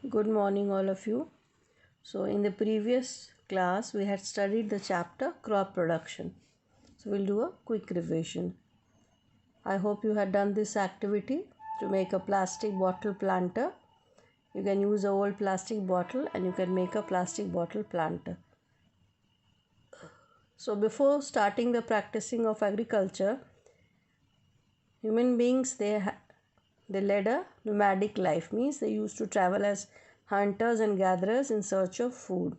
Good morning, all of you. So, in the previous class, we had studied the chapter crop production. So, we'll do a quick revision. I hope you had done this activity to make a plastic bottle planter. You can use an old plastic bottle and you can make a plastic bottle planter. So, before starting the practicing of agriculture, human beings they led a nomadic life, means they used to travel as hunters and gatherers in search of food.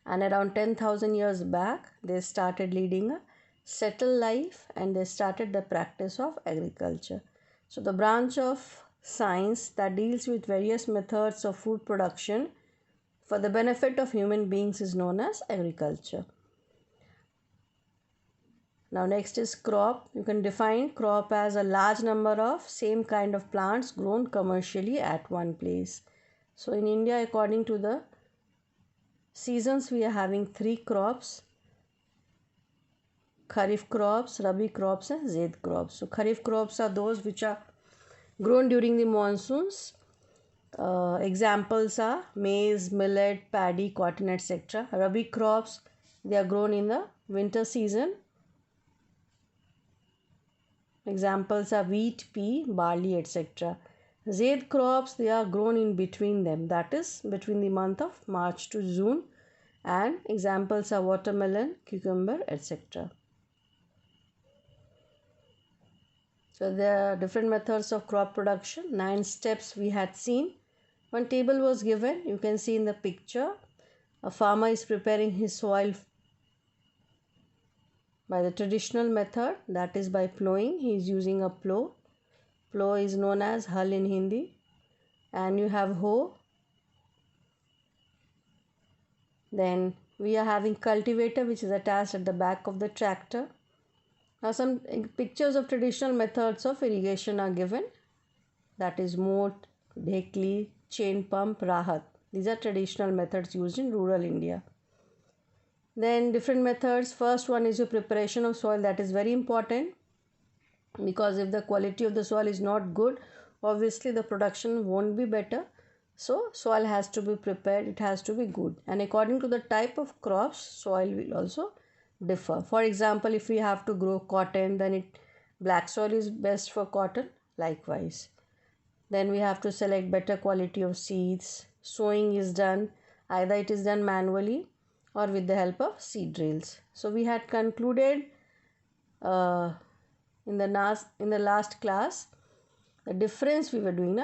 And around 10,000 years back, they started leading a settled life and they started the practice of agriculture. So, the branch of science that deals with various methods of food production for the benefit of human beings is known as agriculture. Now, next is crop. You can define crop as a large number of same kind of plants grown commercially at one place. So, in India, according to the seasons, we are having three crops: Kharif crops, Rabi crops, and Zaid crops. So, Kharif crops are those which are grown during the monsoons. Examples are maize, millet, paddy, cotton, etc. Rabi crops, they are grown in the winter season. Examples are wheat, pea, barley, etc. Zaid crops, they are grown in between them, that is between the month of March to June, and examples are watermelon, cucumber, etc. So there are different methods of crop production. 9 steps we had seen. One table was given. You can see in the picture. A farmer is preparing his soil by the traditional method, that is by plowing. He is using a plow. Plow is known as hull in Hindi. And you have hoe. Then we are having cultivator, which is attached at the back of the tractor. Now some pictures of traditional methods of irrigation are given. That is moat, dhekli, chain pump, rahat. These are traditional methods used in rural India. Then different methods. First one is your preparation of soil. That is very important, because if the quality of the soil is not good, obviously the production won't be better. So soil has to be prepared, it has to be good, and according to the type of crops, soil will also differ. For example, if we have to grow cotton, then black soil is best for cotton. Likewise, then we have to select better quality of seeds. Sowing is done, either it is done manually or with the help of seed drills. So we had concluded in the last class the difference we were doing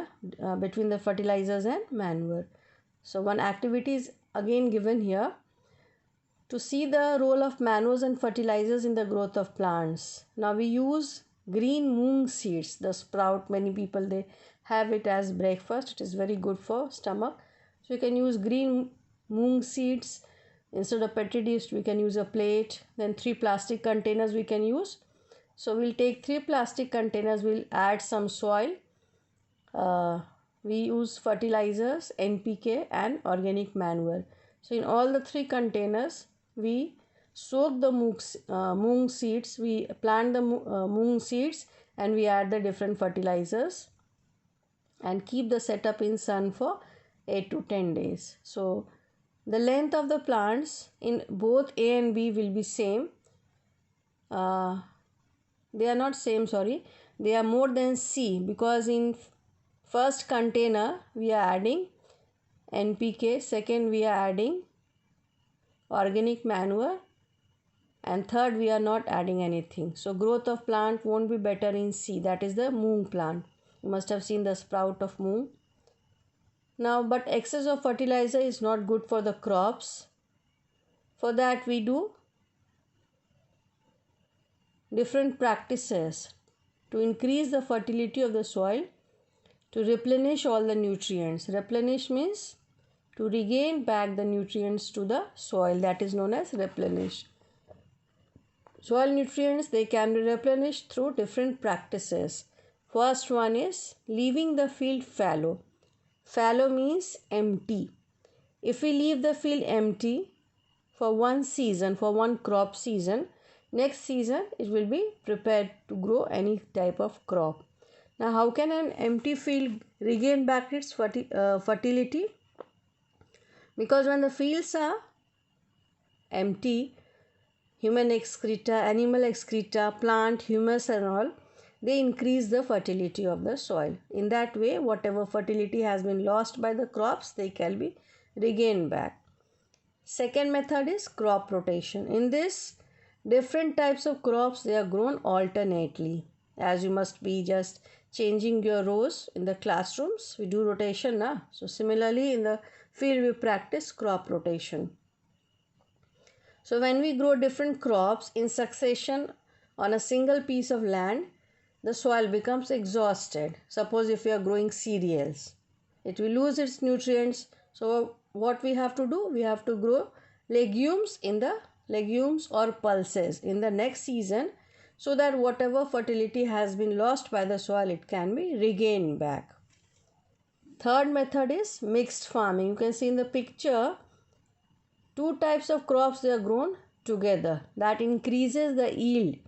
between the fertilizers and manure. So one activity is again given here to see the role of manures and fertilizers in the growth of plants. Now we use green moong seeds, the sprout. Many people, they have it as breakfast. It is very good for stomach. So you can use green moong seeds. Instead of petri dish, we can use a plate. Then 3 plastic containers we can use. So we'll take 3 plastic containers, we'll add some soil. We use fertilizers, NPK and organic manure. So in all the 3 containers, we soak the moong seeds, we plant the moong seeds, and we add the different fertilizers and keep the setup in sun for 8 to 10 days. So the length of the plants in both A and B will be same. They are not same, sorry. They are more than C, because in first container we are adding NPK, second we are adding organic manure, and third we are not adding anything. So growth of plant won't be better in C, that is the moong plant. You must have seen the sprout of moong. Now, but excess of fertilizer is not good for the crops. For that we do different practices to increase the fertility of the soil, to replenish all the nutrients. Replenish means to regain back the nutrients to the soil, that is known as replenish. Soil nutrients, they can be replenished through different practices. First one is leaving the field fallow. Fallow means empty. If we leave the field empty for one season, for one crop season, next season it will be prepared to grow any type of crop. Now, how can an empty field regain back its fertility? Because when the fields are empty, human excreta, animal excreta, plant, humus and all, they increase the fertility of the soil. In that way, whatever fertility has been lost by the crops, they can be regained back. Second method is crop rotation. In this, different types of crops, they are grown alternately. As you must be just changing your rows in the classrooms, we do rotation, na? So similarly, in the field, we practice crop rotation. So when we grow different crops in succession on a single piece of land, the soil becomes exhausted. Suppose if we are growing cereals, it will lose its nutrients. So what we have to do? We have to grow legumes or pulses in the next season, so that whatever fertility has been lost by the soil, it can be regained back. Third method is mixed farming. You can see in the picture, two types of crops, they are grown together. That increases the yield.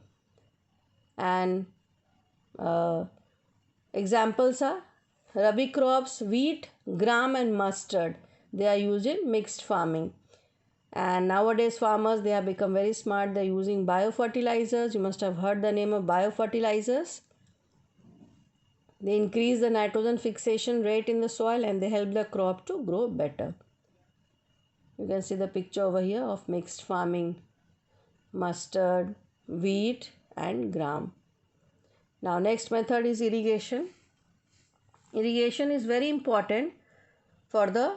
And examples are rabi crops, wheat, gram and mustard. They are used in mixed farming. And nowadays farmers, they have become very smart. They are using biofertilizers. You must have heard the name of biofertilizers. They increase the nitrogen fixation rate in the soil and they help the crop to grow better. You can see the picture over here of mixed farming, mustard, wheat and gram. Now next method is irrigation. Irrigation is very important for the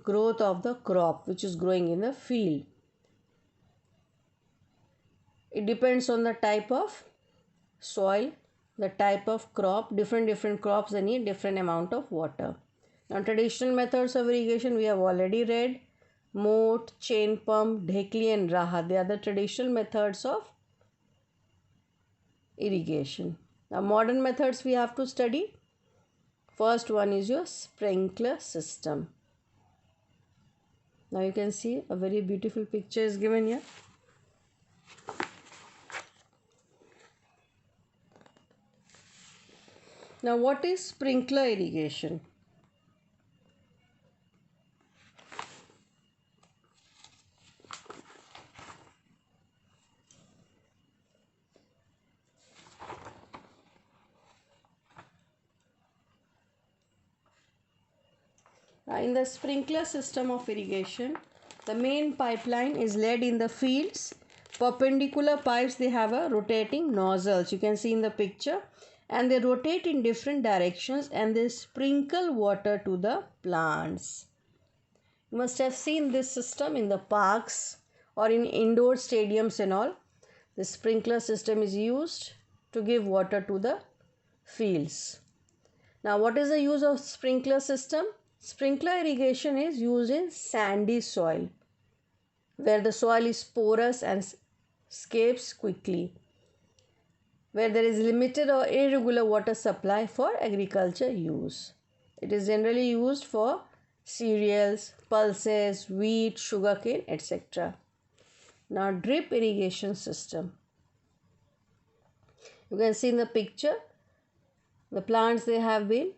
growth of the crop which is growing in the field. It depends on the type of soil, the type of crop. Different crops, they need different amount of water. Now traditional methods of irrigation we have already read. Moat, chain pump, dhekli and raha. They are the traditional methods of irrigation. Now modern methods we have to study. First one is your sprinkler system. Now you can see a very beautiful picture is given here. Now what is sprinkler irrigation? In the sprinkler system of irrigation, the main pipeline is laid in the fields. Perpendicular pipes, they have a rotating nozzles. You can see in the picture. And they rotate in different directions and they sprinkle water to the plants. You must have seen this system in the parks or in indoor stadiums and all. The sprinkler system is used to give water to the fields. Now what is the use of sprinkler system? Sprinkler irrigation is used in sandy soil where the soil is porous and escapes quickly, where there is limited or irregular water supply for agriculture use. It is generally used for cereals, pulses, wheat, sugarcane, etc. Now drip irrigation system. You can see in the picture, the plants, they have been,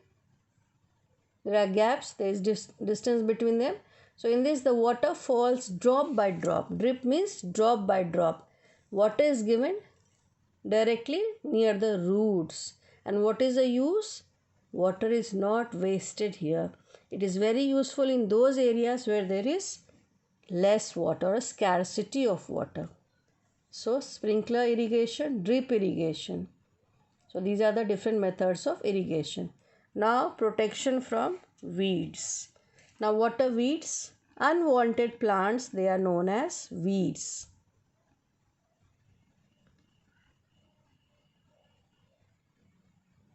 there are gaps, there is distance between them. So in this the water falls drop by drop. Drip means drop by drop. Water is given directly near the roots. And what is the use? Water is not wasted here. It is very useful in those areas where there is less water or scarcity of water. So sprinkler irrigation, drip irrigation. So these are the different methods of irrigation. Now protection from weeds. Now what are weeds? Unwanted plants, they are known as weeds.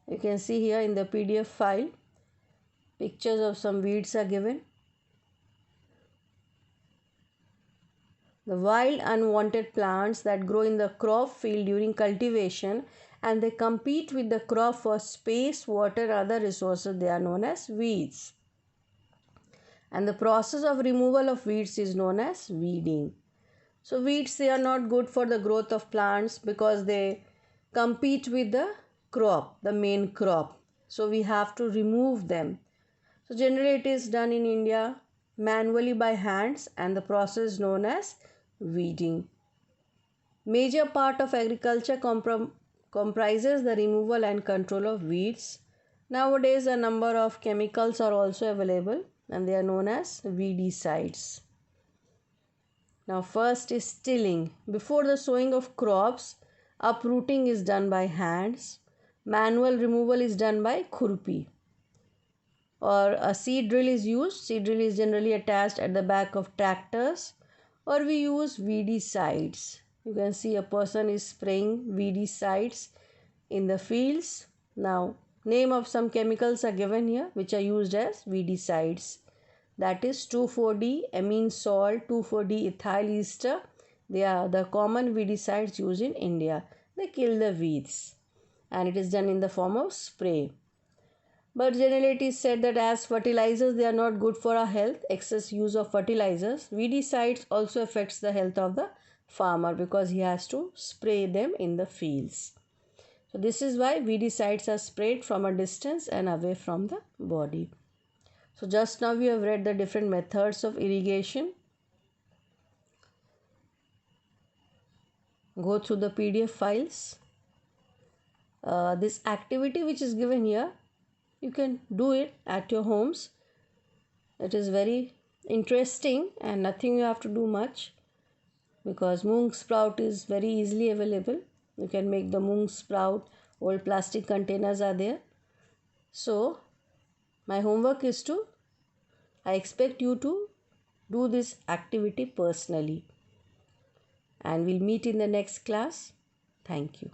You can see here in the PDF file, pictures of some weeds are given. The wild unwanted plants that grow in the crop field during cultivation and they compete with the crop for space, water, and other resources, they are known as weeds. And the process of removal of weeds is known as weeding. So weeds, they are not good for the growth of plants because they compete with the crop, the main crop. So we have to remove them. So generally it is done in India manually by hands, and the process known as weeding. Major part of agriculture comprises the removal and control of weeds. Nowadays a number of chemicals are also available, and they are known as weedicides. Now first is tilling. Before the sowing of crops, uprooting is done by hands. Manual removal is done by khurpi. Or a seed drill is used. Seed drill is generally attached at the back of tractors, or we use weedicides. You can see a person is spraying weedicides in the fields. Now name of some chemicals are given here which are used as weedicides. That is 2,4-D amine salt, 2,4-D ethyl ester. They are the common weedicides used in India. They kill the weeds, and it is done in the form of spray. But generally it is said that as fertilizers, they are not good for our health. Excess use of fertilizers. Weedicides also affects the health of the farmer because he has to spray them in the fields. So this is why weedicides are sprayed from a distance and away from the body. So just now we have read the different methods of irrigation. Go through the PDF files. This activity which is given here, you can do it at your homes. It is very interesting and nothing you have to do much, because moong sprout is very easily available. You can make the moong sprout. Old plastic containers are there. So my homework is I expect you to do this activity personally, and we'll meet in the next class. Thank you.